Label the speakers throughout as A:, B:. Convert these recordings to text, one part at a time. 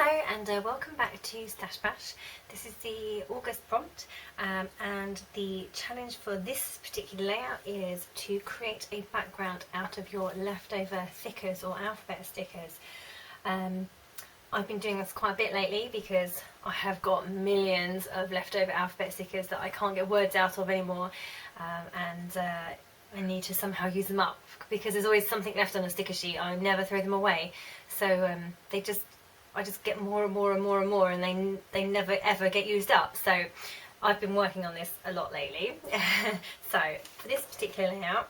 A: Hello and welcome back to Stash Bash. This is the August prompt and the challenge for this particular layout is to create a background out of your leftover thickers or alphabet stickers. I've been doing this quite a bit lately because I have got millions of leftover alphabet stickers that I can't get words out of anymore, and I need to somehow use them up because there's always something left on a sticker sheet. I never throw them away, so I just get more and more and more and more, and they never ever get used up. So I've been working on this a lot lately. So for this particular layout,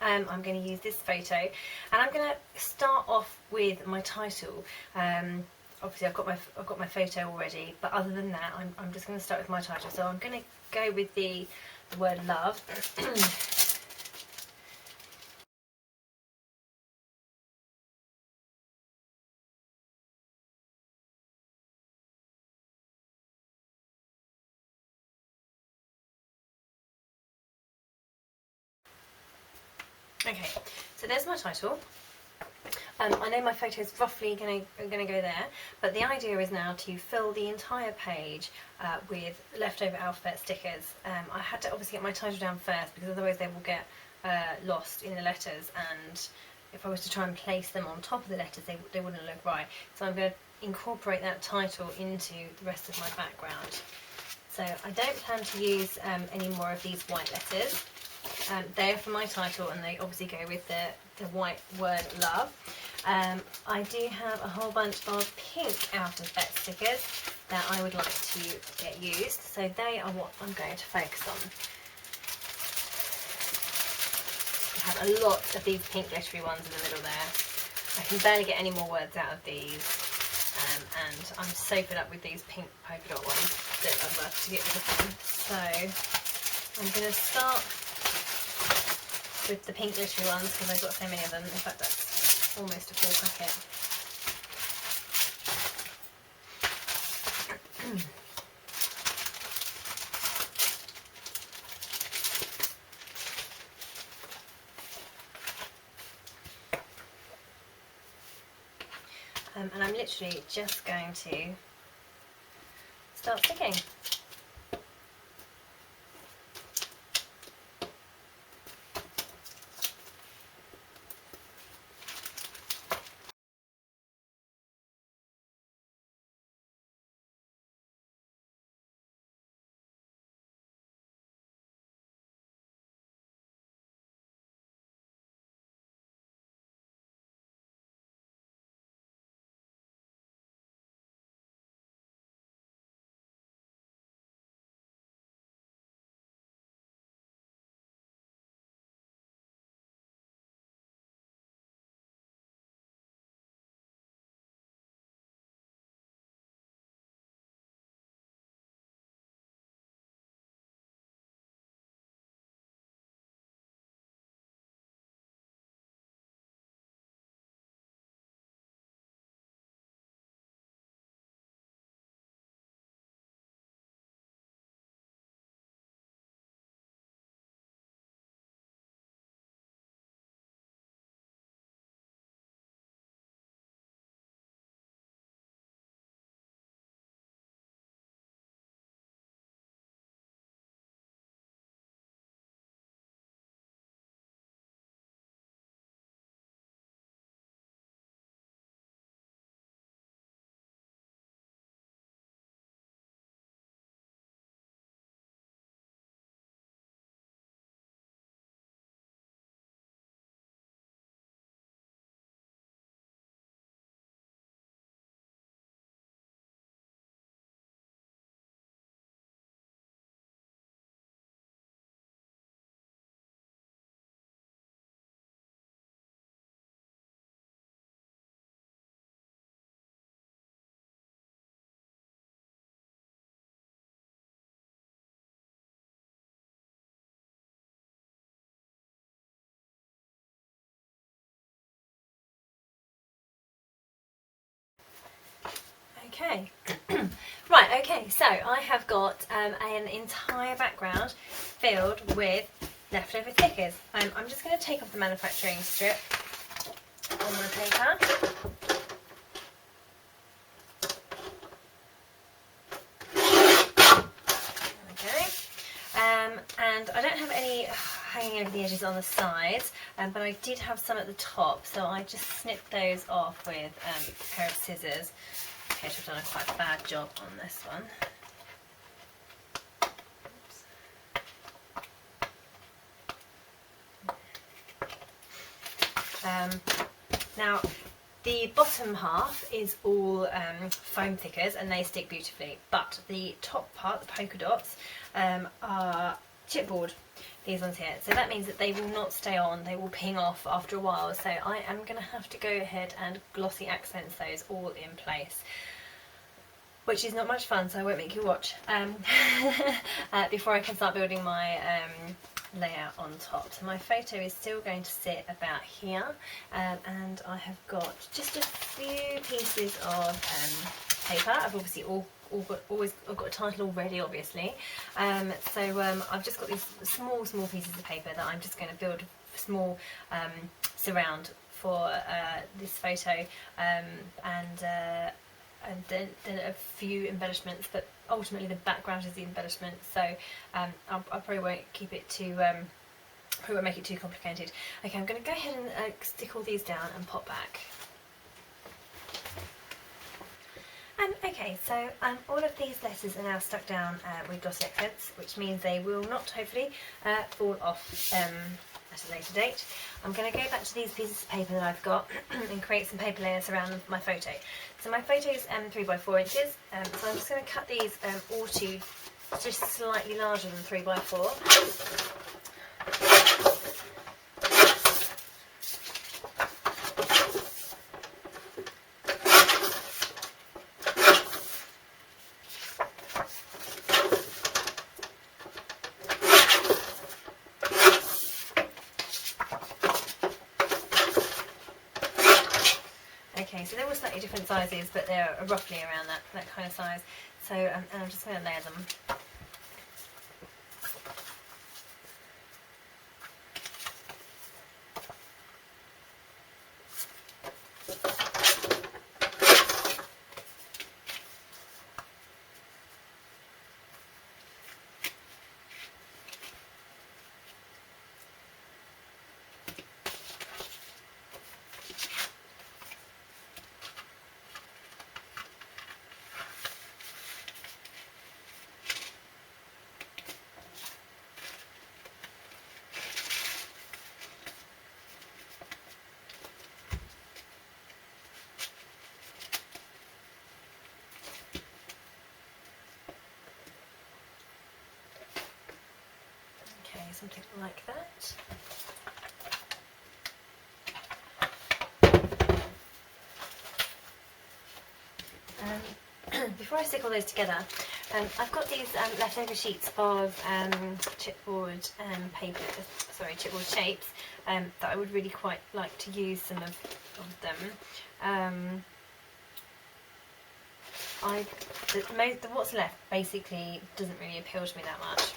A: I'm going to use this photo, and I'm going to start off with my title. Obviously I've got my photo already, but other than that, I'm just going to start with my title. So I'm going to go with the word love. Okay, so there's my title. I know my photo is roughly going to go there, but the idea is now to fill the entire page with leftover alphabet stickers. I had to obviously get my title down first because otherwise they will get lost in the letters, and if I was to try and place them on top of the letters they wouldn't look right. So I'm going to incorporate that title into the rest of my background. So I don't plan to use any more of these white letters. They're for my title, and they obviously go with the white word love. I do have a whole bunch of pink alphabet stickers that I would like to get used, so they are what I'm going to focus on. I have a lot of these pink glittery ones in the middle there. I can barely get any more words out of these, and I'm so fed up with these pink polka dot ones that I'd love to get rid of them. So I'm going to start with the pink glittery ones because I've got so many of them. In fact, that's almost a full packet. And I'm literally just going to start sticking. Okay, right, okay, so I have got an entire background filled with leftover stickers. I'm just going to take off the manufacturing strip on my paper. pieces on the sides, but I did have some at the top, so I just snipped those off with a pair of scissors. Okay, so I've done a quite bad job on this one. Now, the bottom half is all foam thickers and they stick beautifully, but the top part, the polka dots, are chipboard, these ones here. So that means that they will not stay on, they will ping off after a while. So I am going to have to go ahead and glossy accent those all in place, which is not much fun, so I won't make you watch before I can start building my layout on top. So my photo is still going to sit about here, and I have got just a few pieces of paper. I've obviously I've got a title already, obviously. So I've just got these small pieces of paper that I'm just going to build a small surround for this photo, and then a few embellishments, but ultimately the background is the embellishment, so I probably won't keep it too, probably won't make it too complicated. Okay, I'm going to go ahead and stick all these down and pop back. Okay, so all of these letters are now stuck down with glossy accents, which means they will not, hopefully, fall off at a later date. I'm going to go back to these pieces of paper that I've got and create some paper layers around my photo. So my photo is 3 by 4 inches, so I'm just going to cut these all to just slightly larger than 3 by 4. Okay, so they're all slightly different sizes, but they're roughly around that kind of size. So and I'm just going to layer them. Something like that. Before I stick all those together, I've got these leftover sheets of chipboard paper, chipboard shapes that I would really quite like to use some of them. What's left basically doesn't really appeal to me that much.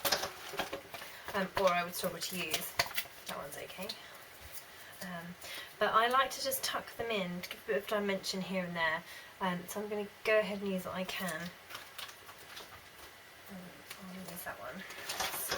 A: Or I would struggle to use. That one's okay. But I like to just tuck them in to give a bit of dimension here and there. So I'm going to go ahead and use what I can. I'll use that one. Let's see.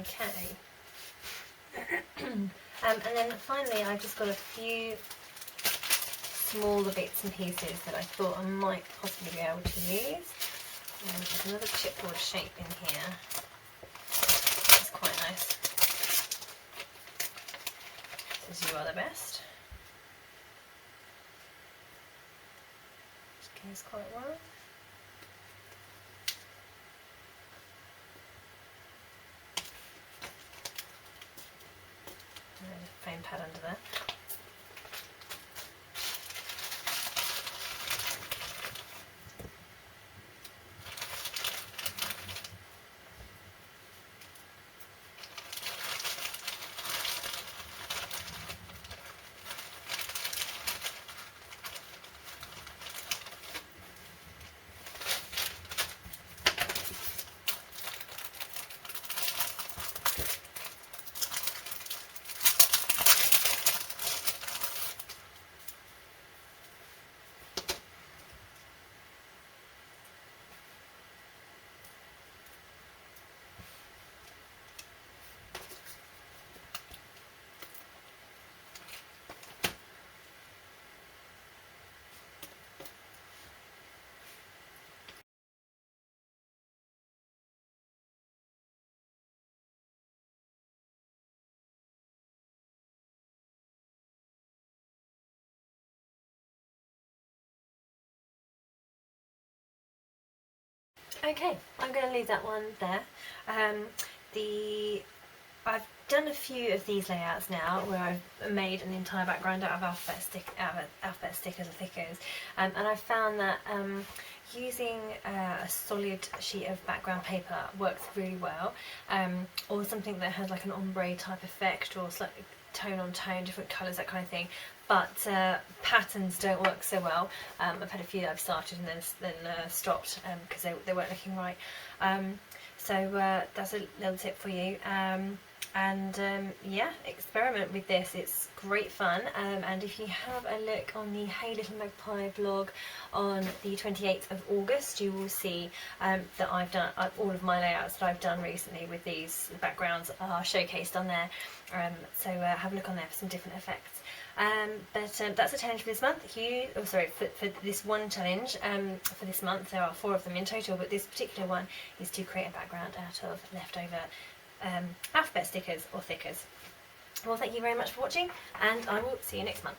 A: Okay. And then finally I've just got a few smaller bits and pieces that I thought I might possibly be able to use. There's another chipboard shape in here. It's quite nice. Says you are the best. Which goes quite well. Foam pad under there. Okay, I'm going to leave that one there. I've done a few of these layouts now where I've made an entire background out of alphabet stickers or thickers, and I've found that using a solid sheet of background paper works really well, or something that has like an ombre type effect or slightly tone on tone, different colours, that kind of thing. But patterns don't work so well. I've had a few that I've started and then stopped because they weren't looking right. So that's a little tip for you. Yeah, experiment with this. It's great fun. And if you have a look on the Hey Little Magpie blog on the 28th of August, you will see that I've done all of my layouts that I've done recently with these backgrounds are showcased on there. So have a look on there for some different effects. But that's a challenge for this month. For this one challenge for this month, there are 4 of them in total, but this particular one is to create a background out of leftover alphabet stickers or thickers. Well, thank you very much for watching, and I will see you next month.